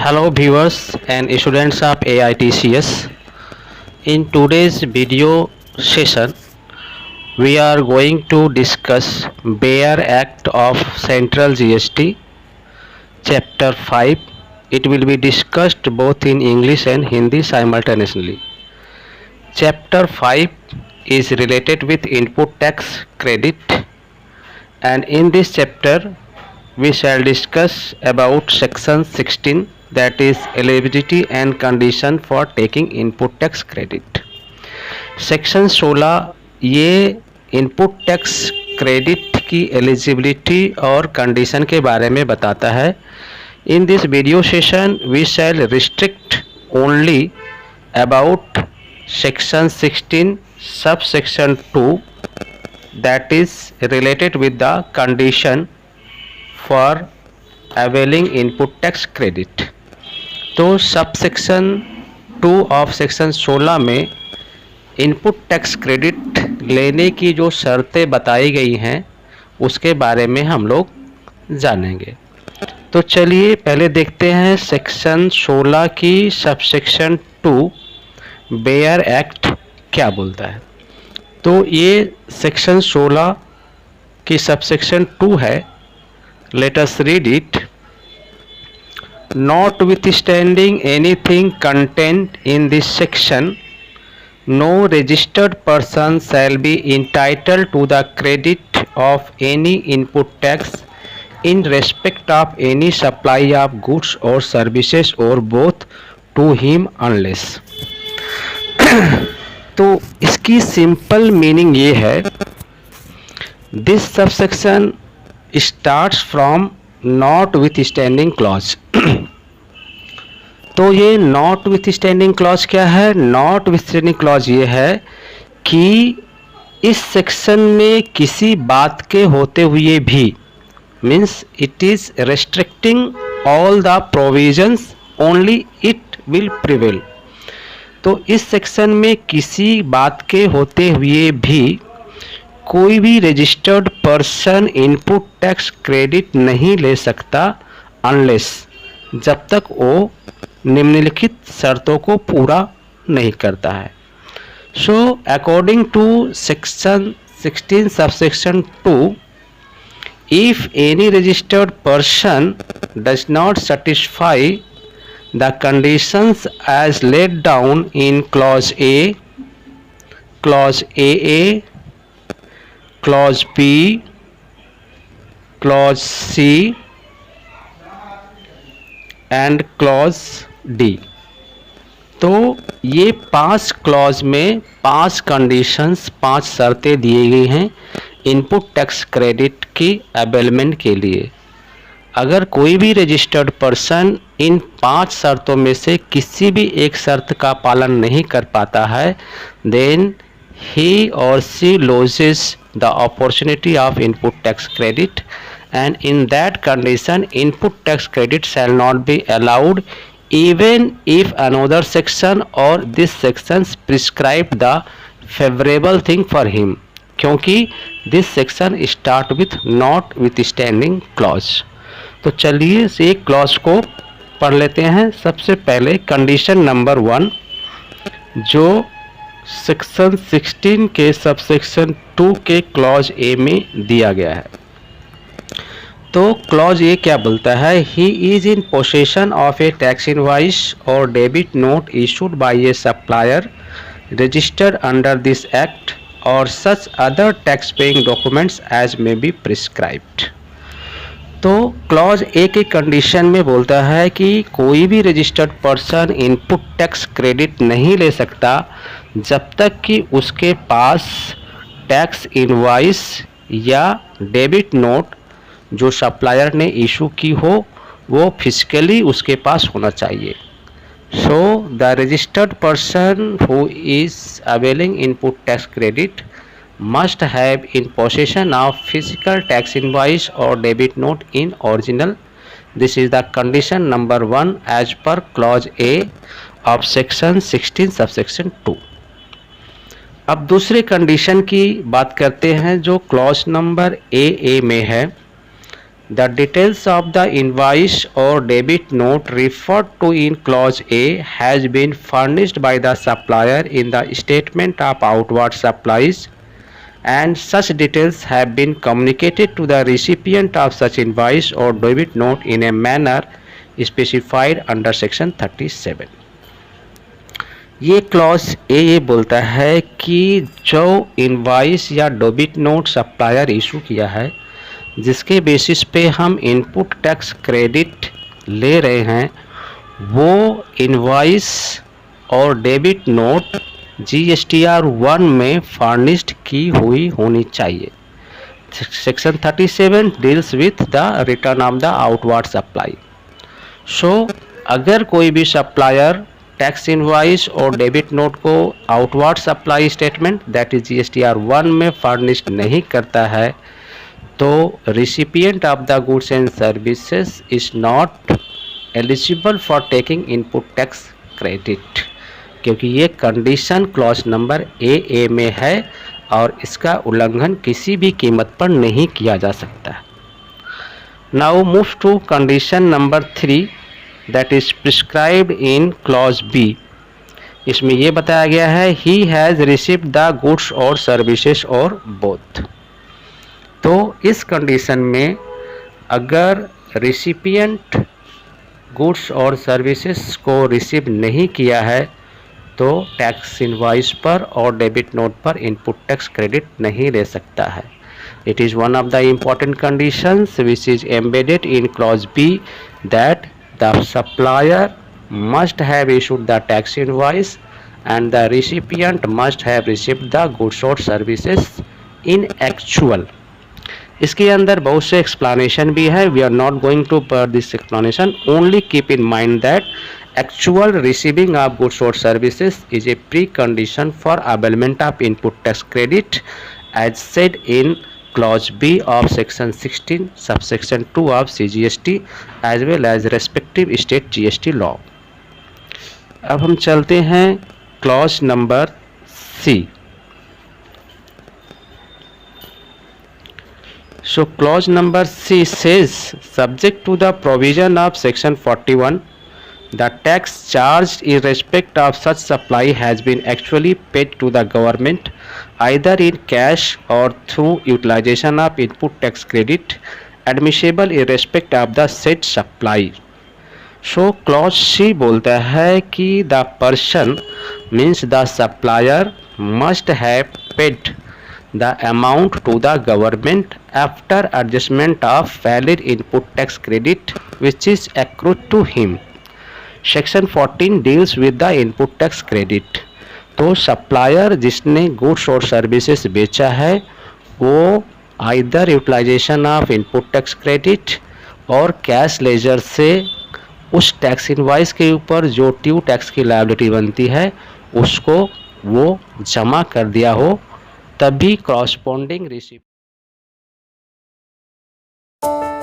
Hello viewers and students of AITCS. In today's video session, we are going to discuss Bayer Act of Central GST Chapter 5. It will be discussed both in English and Hindi simultaneously. Chapter 5 is related with input tax credit, and in this chapter we shall discuss about section 16, that is eligibility and condition for taking input tax credit. Section 16 ये input tax credit की eligibility और condition के बारे में बताता है. In this video session we shall restrict only about section 16 subsection 2 that is related with the condition for availing input tax credit. तो sub section 2 of section 16 में input tax credit लेने की जो शर्तें बताई गई हैं उसके बारे में हम लोग जानेंगे. तो चलिए पहले देखते हैं सेक्शन 16 की सब सेक्शन 2 बेयर एक्ट क्या बोलता है. तो ये सेक्शन 16 की सबसेक्शन 2 है. Let us read it. Notwithstanding anything contained in this section, no registered person shall be entitled to the credit of any input tax in respect of any supply of goods or services or both to him unless. तो इसकी simple meaning ये है, this subsection starts from not with standing clause. तो ये not with standing clause क्या है? Not with standing clause ये है कि इस सेक्शन में किसी बात के होते हुए भी, means it is restricting all the provisions only it will prevail. तो इस सेक्शन में किसी बात के होते हुए भी कोई भी registered person input tax credit नहीं ले सकता अनलेस, जब तक वो निम्नलिखित शर्तों को पूरा नहीं करता है. So according to section 16 subsection 2, if any registered person does not satisfy the conditions as laid down in clause A, clause AA, clause B, clause C and clause D. तो ये 5 क्लॉज में 5 कंडीशंस, 5 शर्तें दी गई हैं input tax credit की availment के लिए. अगर कोई भी रजिस्टर्ड पर्सन इन 5 शर्तों में से किसी भी एक शर्त का पालन नहीं कर पाता है, then he or she loses the opportunity of input tax credit, and in that condition input tax credit shall not be allowed even if another section or this section prescribe the favourable thing for him, क्योंकि this section start with notwithstanding clause. तो चलिए इस एक clause को पढ़ लेते हैं. सबसे पहले कंडीशन नंबर 1 जो सेक्शन 16 के सबसेक्शन 2 के क्लॉज ए में दिया गया है. तो क्लॉज ए क्या बोलता है? He is in possession of a tax invoice or debit note issued by a supplier registered under this act or such other tax paying documents as may be prescribed. तो clause A के condition में बोलता है कि कोई भी registered person input tax credit नहीं ले सकता जब तक कि उसके पास टैक्स इनवॉइस या डेबिट नोट जो सप्लायर ने इशू की हो वो फिजिकली उसके पास होना चाहिए. So the registered person who is availing input tax credit must have in possession of physical tax invoice or debit note in original. This is the condition number 1 as per clause A of section 16 subsection 2. अब दूसरे condition की बात करते हैं जो clause number A में है. The details of the invoice or debit note referred to in clause A has been furnished by the supplier in the statement of outward supplies, and such details have been communicated to the recipient of such invoice or debit note in a manner specified under section 37. ये clause A ये बोलता है कि जो invoice या debit note supplier issue किया है, जिसके बेसिस पे हम इनपुट टैक्स क्रेडिट ले रहे हैं, वो इनवाइस और डेबिट नोट GSTR 1 में फर्निश्ड की हुई होनी चाहिए। Section 37 deals with the return of the outward supply. So अगर कोई भी सप्लायर टैक्स इनवाइस और डेबिट नोट को outward supply statement that is GSTR 1 में फर्निश्ड नहीं करता है, तो recipient of the goods and services is not eligible for taking input tax credit, क्योंकि ये कंडीशन क्लॉज नंबर ए में है और इसका उल्लंघन किसी भी कीमत पर नहीं किया जा सकता। Now move to condition number 3 that is prescribed in clause B. इसमें यह बताया गया है he has received the goods और सर्विसेज और बोथ। तो इस कंडीशन में अगर रिसिपिएंट गुड्स और सर्विसेज को रिसीव नहीं किया है, तो टैक्स इनवॉइस पर और डेबिट नोट पर इनपुट टैक्स क्रेडिट नहीं ले सकता है। It is one of the important conditions which is embedded in clause B that the supplier must have issued the tax invoice and the recipient must have received the goods or services in actual। इसके अंदर बहुत से explanation भी है। We are not going to per this explanation, only keep in mind that actual receiving of goods or services is a precondition for availment of input tax credit as said in clause B of section 16 subsection 2 of CGST as well as respective state GST law। अब हम चलते हैं clause number C। So clause number C says subject to the provision of section 41 the tax charged in respect of such supply has been actually paid to the government either in cash or through utilization of input tax credit admissible in respect of the said supply। So clause C बोलता है कि the person means the supplier must have paid the amount to the government after adjustment of valid input tax credit which is accrued to him। Section 14 deals with the input tax credit. तो supplier जिसने goods और services बेचा है, वो either utilization of input tax credit और cash ledger से उस tax invoice के ऊपर जो ड्यू टैक्स की लायबिलिटी बनती है उसको वो जमा कर दिया हो, तभी कॉरस्पॉन्डिंग रिसीप्ट